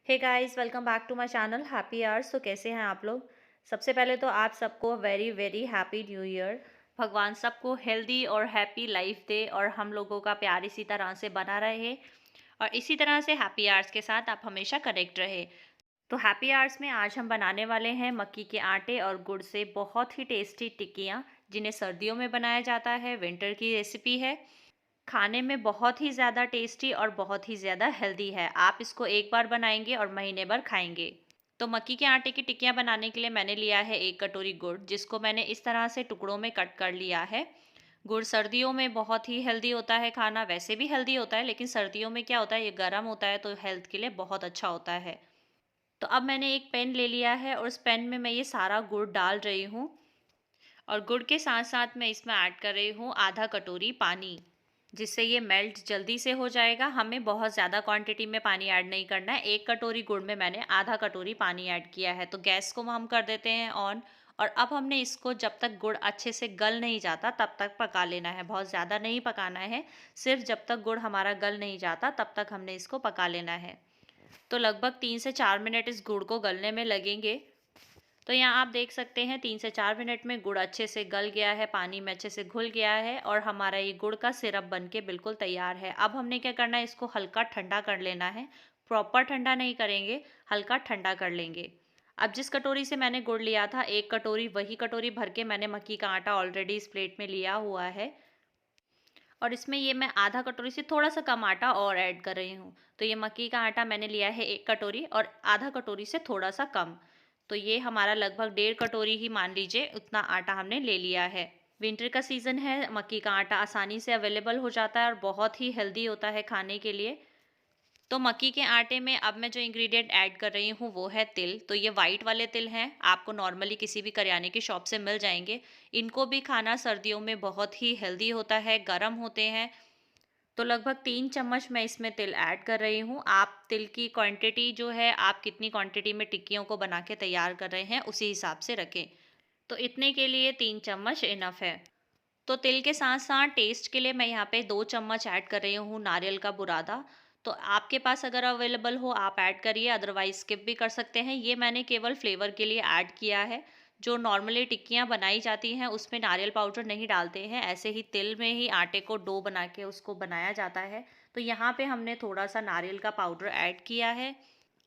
Hey guys, welcome back to my channel happy hours. तो कैसे हैं आप लोग? सबसे पहले तो आप सबको very very happy new year. भगवान सबको हेल्दी और हैप्पी लाइफ दे और हम लोगों का प्यार इसी तरह से बना रहे और इसी तरह से हैप्पी आवर्स के साथ आप हमेशा कनेक्ट रहे। तो हैप्पी आवर्स में आज हम बनाने वाले हैं मक्की के आटे और गुड़ से बहुत ही टेस्टी टिक्कियाँ, जिन्हें सर्दियों में बनाया जाता है। विंटर की रेसिपी है, खाने में बहुत ही ज़्यादा टेस्टी और बहुत ही ज़्यादा हेल्दी है। आप इसको एक बार बनाएंगे और महीने भर खाएंगे। तो मक्की के आटे की टिक्कियाँ बनाने के लिए मैंने लिया है 1 कटोरी गुड़, जिसको मैंने इस तरह से टुकड़ों में कट कर लिया है। गुड़ सर्दियों में बहुत ही हेल्दी होता है खाना, वैसे भी हेल्दी होता है, लेकिन सर्दियों में क्या होता है, ये गर्म होता है तो हेल्थ के लिए बहुत अच्छा होता है। तो अब मैंने एक पैन ले लिया है और उस पैन में मैं ये सारा गुड़ डाल रही हूँ और गुड़ के साथ साथ मैं इसमें ऐड कर रही हूँ आधा कटोरी पानी, जिससे ये मेल्ट जल्दी से हो जाएगा। हमें बहुत ज़्यादा क्वांटिटी में पानी ऐड नहीं करना है। 1 कटोरी गुड़ में मैंने आधा कटोरी पानी ऐड किया है। तो गैस को हम कर देते हैं ऑन और अब हमने इसको जब तक गुड़ अच्छे से गल नहीं जाता तब तक पका लेना है। बहुत ज़्यादा नहीं पकाना है, सिर्फ जब तक गुड़ हमारा गल नहीं जाता तब तक हमने इसको पका लेना है। तो लगभग 3 से 4 मिनट इस गुड़ को गलने में लगेंगे। तो यहाँ आप देख सकते हैं 3 से 4 मिनट में गुड़ अच्छे से गल गया है, पानी में अच्छे से घुल गया है और हमारा ये गुड़ का सिरप बनके बिल्कुल तैयार है। अब हमने क्या करना है, इसको हल्का ठंडा कर लेना है। प्रॉपर ठंडा नहीं करेंगे, हल्का ठंडा कर लेंगे। अब जिस कटोरी से मैंने गुड़ लिया था 1 कटोरी, वही कटोरी भर के मैंने मक्की का आटा ऑलरेडी इस प्लेट में लिया हुआ है और इसमें ये मैं आधा कटोरी से थोड़ा सा कम आटा और ऐड कर रही हूँ। तो ये मक्की का आटा मैंने लिया है 1 कटोरी और आधा कटोरी से थोड़ा सा कम। तो ये हमारा लगभग 1.5 कटोरी ही मान लीजिए, उतना आटा हमने ले लिया है। विंटर का सीज़न है, मक्की का आटा आसानी से अवेलेबल हो जाता है और बहुत ही हेल्दी होता है खाने के लिए। तो मक्की के आटे में अब मैं जो इंग्रेडिएंट ऐड कर रही हूँ वो है तिल। तो ये वाइट वाले तिल हैं, आपको नॉर्मली किसी भी करियाने की शॉप से मिल जाएंगे। इनको भी खाना सर्दियों में बहुत ही हेल्दी होता है, गर्म होते हैं। तो लगभग 3 चम्मच मैं इसमें तिल ऐड कर रही हूँ। आप तिल की क्वांटिटी जो है, आप कितनी क्वांटिटी में टिक्कियों को बना के तैयार कर रहे हैं उसी हिसाब से रखें। तो इतने के लिए 3 चम्मच इनफ है। तो तिल के साथ साथ टेस्ट के लिए मैं यहाँ पे 2 चम्मच ऐड कर रही हूँ नारियल का बुरादा। तो आपके पास अगर अवेलेबल हो आप ऐड करिए, अदरवाइज स्किप भी कर सकते हैं। ये मैंने केवल फ्लेवर के लिए ऐड किया है। जो नॉर्मली टिक्कियाँ बनाई जाती हैं उसमें नारियल पाउडर नहीं डालते हैं, ऐसे ही तिल में ही आटे को डो बना के उसको बनाया जाता है। तो यहाँ पे हमने थोड़ा सा नारियल का पाउडर ऐड किया है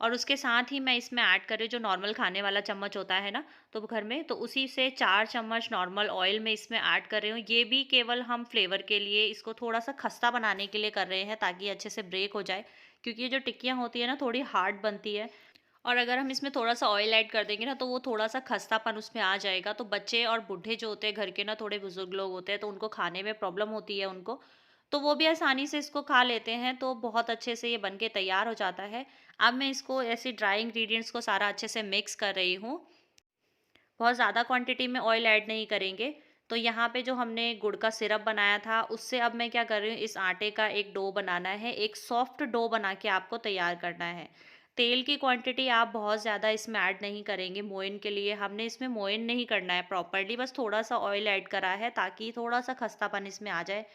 और उसके साथ ही मैं इसमें ऐड कर रही हूँ जो नॉर्मल खाने वाला चम्मच होता है ना, तो घर में तो उसी से 4 चम्मच नॉर्मल ऑयल में इसमें ऐड कर रही हूँ। ये भी केवल हम फ्लेवर के लिए, इसको थोड़ा सा खस्ता बनाने के लिए कर रहे हैं ताकि अच्छे से ब्रेक हो जाए, क्योंकि ये जो टिक्कियाँ होती है ना थोड़ी हार्ड बनती है और अगर हम इसमें थोड़ा सा ऑयल ऐड कर देंगे ना तो वो थोड़ा सा खस्तापन उसमें आ जाएगा। तो बच्चे और बूढ़े जो होते हैं घर के ना, थोड़े बुजुर्ग लोग होते हैं, तो उनको खाने में प्रॉब्लम होती है उनको, तो वो भी आसानी से इसको खा लेते हैं। तो बहुत अच्छे से ये बन के तैयार हो जाता है। अब मैं इसको ऐसे ड्राई इंग्रेडिएंट्स को सारा अच्छे से मिक्स कर रही हूँ। बहुत ज़्यादा क्वांटिटी में ऑयल ऐड नहीं करेंगे। तो यहाँ पे जो हमने गुड़ का सिरप बनाया था उससे अब मैं क्या कर रही हूँ, इस आटे का एक डो बनाना है, एक सॉफ्ट डो बना के आपको तैयार करना है। तेल की क्वांटिटी आप बहुत ज़्यादा इसमें ऐड नहीं करेंगे मोइन के लिए, हमने इसमें मोइन नहीं करना है प्रॉपर्ली, बस थोड़ा सा ऑयल ऐड करा है ताकि थोड़ा सा खस्तापन इसमें आ जाए।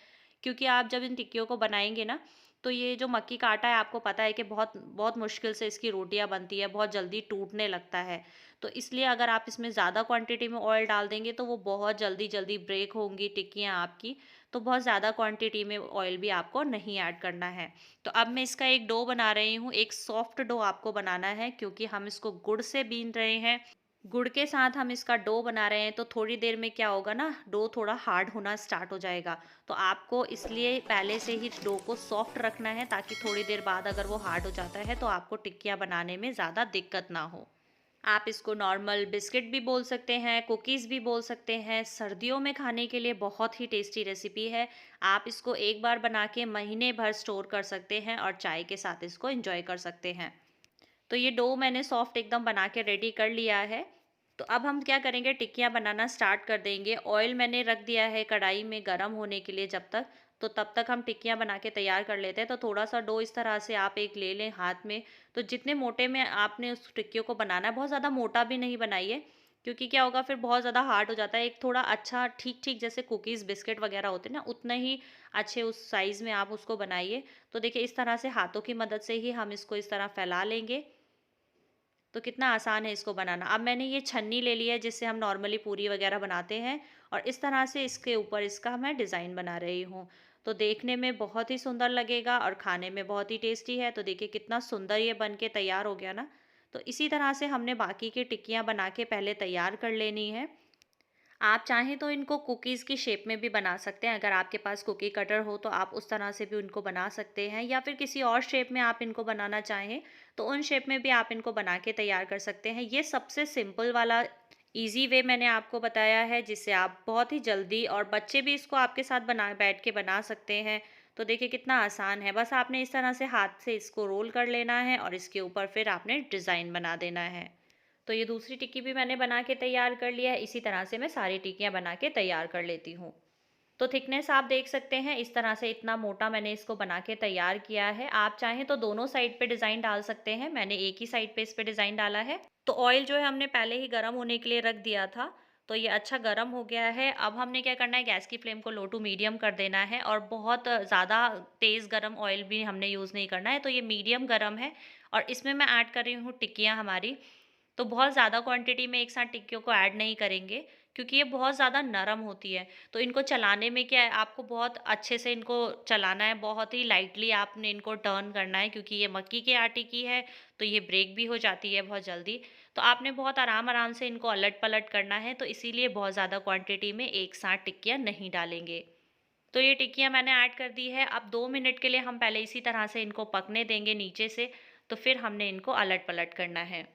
क्योंकि आप जब इन टिक्कियों को बनाएंगे ना, तो ये जो मक्की का आटा है आपको पता है कि बहुत बहुत मुश्किल से इसकी रोटियां बनती है, बहुत जल्दी टूटने लगता है। तो इसलिए अगर आप इसमें ज़्यादा क्वांटिटी में ऑयल डाल देंगे तो वो बहुत जल्दी जल्दी ब्रेक होंगी टिक्कियाँ आपकी। तो बहुत ज़्यादा क्वांटिटी में ऑयल भी आपको नहीं ऐड करना है। तो अब मैं इसका एक डो बना रही हूँ, एक सॉफ्ट डो आपको बनाना है क्योंकि हम इसको गुड़ से बीन रहे हैं। गुड़ के साथ हम इसका डो बना रहे हैं तो थोड़ी देर में क्या होगा ना, डो थोड़ा हार्ड होना स्टार्ट हो जाएगा। तो आपको इसलिए पहले से ही डो को सॉफ्ट रखना है ताकि थोड़ी देर बाद अगर वो हार्ड हो जाता है तो आपको टिक्कियाँ बनाने में ज़्यादा दिक्कत ना हो। आप इसको नॉर्मल बिस्किट भी बोल सकते हैं, कुकीज़ भी बोल सकते हैं। सर्दियों में खाने के लिए बहुत ही टेस्टी रेसिपी है। आप इसको एक बार बना के महीने भर स्टोर कर सकते हैं और चाय के साथ इसको एंजॉय कर सकते हैं। तो ये डो मैंने सॉफ्ट एकदम बना के रेडी कर लिया है। तो अब हम क्या करेंगे, टिक्कियाँ बनाना स्टार्ट कर देंगे। ऑयल मैंने रख दिया है कढ़ाई में गरम होने के लिए जब तक, तो तब तक हम टिक्कियाँ बना के तैयार कर लेते हैं। तो थोड़ा सा डो इस तरह से आप एक ले लें हाथ में। तो जितने मोटे में आपने उस टिक्कियों को बनाना है, बहुत ज़्यादा मोटा भी नहीं बनाइए, क्योंकि क्या होगा फिर बहुत ज़्यादा हार्ड हो जाता है। एक थोड़ा अच्छा ठीक ठीक जैसे कुकीज़ बिस्किट वगैरह होते हैं ना, उतना ही अच्छे उस साइज़ में आप उसको बनाइए। तो देखिए इस तरह से हाथों की मदद से ही हम इसको इस तरह फैला लेंगे तो कितना आसान है इसको बनाना। अब मैंने ये छन्नी ले लिया है जिससे हम नॉर्मली पूरी वगैरह बनाते हैं, और इस तरह से इसके ऊपर इसका मैं डिज़ाइन बना रही हूँ। तो देखने में बहुत ही सुंदर लगेगा और खाने में बहुत ही टेस्टी है। तो देखिए कितना सुंदर ये बन के तैयार हो गया ना। तो इसी तरह से हमने बाकी की टिक्कियाँ बना के पहले तैयार कर लेनी है। आप चाहें तो इनको कुकीज़ की शेप में भी बना सकते हैं। अगर आपके पास कुकी कटर हो तो आप उस तरह से भी उनको बना सकते हैं, या फिर किसी और शेप में आप इनको बनाना चाहें तो उन शेप में भी आप इनको बना के तैयार कर सकते हैं। ये सबसे सिंपल वाला ईज़ी वे मैंने आपको बताया है, जिससे आप बहुत ही जल्दी, और बच्चे भी इसको आपके साथ बना बैठ के बना सकते हैं। तो देखिए कितना आसान है। बस आपने इस तरह से हाथ से इसको रोल कर लेना है और इसके ऊपर फिर आपने डिज़ाइन बना देना है। तो ये दूसरी टिक्की भी मैंने बना के तैयार कर लिया है। इसी तरह से मैं सारी टिक्कियाँ बना के तैयार कर लेती हूँ। तो थिकनेस आप देख सकते हैं, इस तरह से इतना मोटा मैंने इसको बना के तैयार किया है। आप चाहें तो दोनों साइड पे डिज़ाइन डाल सकते हैं। मैंने एक ही साइड पे इस पे डिज़ाइन डाला है। तो ऑयल जो है हमने पहले ही गरम होने के लिए रख दिया था। तो ये अच्छा गरम हो गया है। अब हमने क्या करना है, गैस की फ्लेम को लो टू मीडियम कर देना है, और बहुत ज़्यादा तेज़ गरम ऑयल भी हमने यूज़ नहीं करना है। तो ये मीडियम गरम है, और इसमें मैं ऐड कर रही हूँ टिक्कियाँ हमारी। तो बहुत ज़्यादा क्वांटिटी में एक साथ टिक्कियों को ऐड नहीं करेंगे, क्योंकि ये बहुत ज़्यादा नरम होती है। तो इनको चलाने में क्या है, आपको बहुत अच्छे से इनको चलाना है, बहुत ही लाइटली आपने इनको टर्न करना है, क्योंकि ये मक्की के आटे की है, तो ये ब्रेक भी हो जाती है बहुत जल्दी। तो आपने बहुत आराम-आराम से इनको अलट-पलट करना है, तो इसीलिए बहुत ज़्यादा क्वांटिटी में एक साथ टिक्कियाँ नहीं डालेंगे। तो ये टिक्कियाँ मैंने ऐड कर दी है। अब 2 मिनट के लिए हम पहले इसी तरह से इनको पकने देंगे नीचे से, तो फिर हमने इनको अलट-पलट करना है।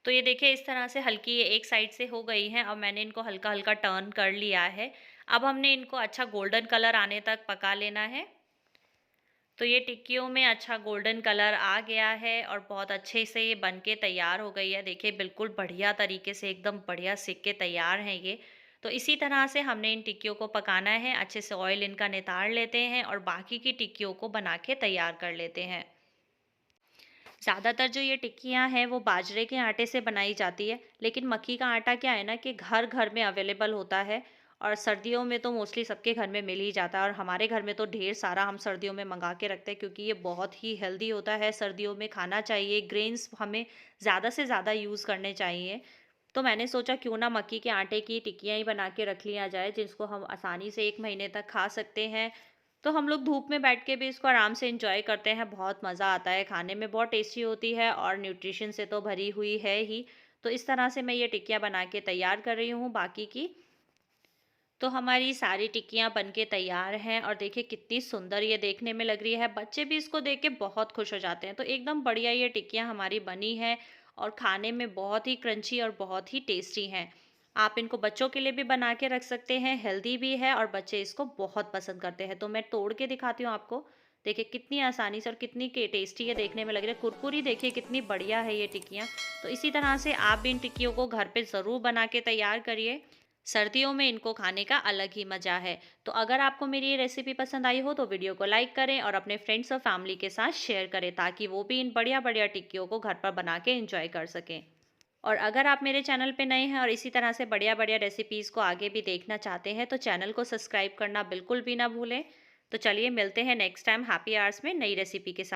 तो ये देखिए इस तरह से हल्की ये एक साइड से हो गई हैं। अब मैंने इनको हल्का-हल्का टर्न कर लिया है। अब हमने इनको अच्छा गोल्डन कलर आने तक पका लेना है। तो ये टिक्कियों में अच्छा गोल्डन कलर आ गया है और बहुत अच्छे से ये बन के तैयार हो गई है। देखिए बिल्कुल बढ़िया तरीके से एकदम बढ़िया सिक के तैयार हैं ये। तो इसी तरह से हमने इन टिक्कियों को पकाना है। अच्छे से ऑयल इनका नितार लेते हैं और बाकी की टिक्कियों को बना के तैयार कर लेते हैं। ज़्यादातर जो ये टिक्कियाँ हैं वो बाजरे के आटे से बनाई जाती है, लेकिन मक्की का आटा क्या है ना कि घर-घर में अवेलेबल होता है, और सर्दियों में तो मोस्टली सबके घर में मिल ही जाता है, और हमारे घर में तो ढेर सारा हम सर्दियों में मंगा के रखते हैं, क्योंकि ये बहुत ही हेल्दी होता है। सर्दियों में खाना चाहिए, ग्रेन्स हमें ज़्यादा से ज़्यादा यूज़ करने चाहिए। तो मैंने सोचा क्यों ना मक्की के आटे की टिक्कियाँ ही बना के रख लिया जाए, जिसको हम आसानी से 1 महीने तक खा सकते हैं। तो हम लोग धूप में बैठ के भी इसको आराम से एंजॉय करते हैं, बहुत मज़ा आता है, खाने में बहुत टेस्टी होती है और न्यूट्रिशन से तो भरी हुई है ही। तो इस तरह से मैं ये टिक्कियाँ बना के तैयार कर रही हूँ बाकी की। तो हमारी सारी टिक्कियाँ बन के तैयार हैं, और देखिए कितनी सुंदर ये देखने में लग रही है। बच्चे भी इसको देख के बहुत खुश हो जाते हैं। तो एकदम बढ़िया ये टिक्कियाँ हमारी बनी है, और खाने में बहुत ही क्रंची और बहुत ही टेस्टी हैं। आप इनको बच्चों के लिए भी बना के रख सकते हैं, हेल्दी भी है और बच्चे इसको बहुत पसंद करते हैं। तो मैं तोड़ के दिखाती हूँ आपको। देखिए कितनी आसानी से और कितनी के टेस्टी ये देखने में लग रही है। कुरकुरी देखिए कितनी बढ़िया है ये टिक्कियाँ। तो इसी तरह से आप भी इन टिक्कियों को घर पे ज़रूर बना के तैयार करिए। सर्दियों में इनको खाने का अलग ही मज़ा है। तो अगर आपको मेरी ये रेसिपी पसंद आई हो तो वीडियो को लाइक करें और अपने फ्रेंड्स और फैमिली के साथ शेयर करें, ताकि वो भी इन बढ़िया-बढ़िया टिक्कियों को घर पर बना के एंजॉय कर सकें। और अगर आप मेरे चैनल पे नए हैं और इसी तरह से बढ़िया-बढ़िया रेसिपीज़ को आगे भी देखना चाहते हैं, तो चैनल को सब्सक्राइब करना बिल्कुल भी ना भूलें। तो चलिए मिलते हैं नेक्स्ट टाइम हैप्पी आवर्स में नई रेसिपी के साथ।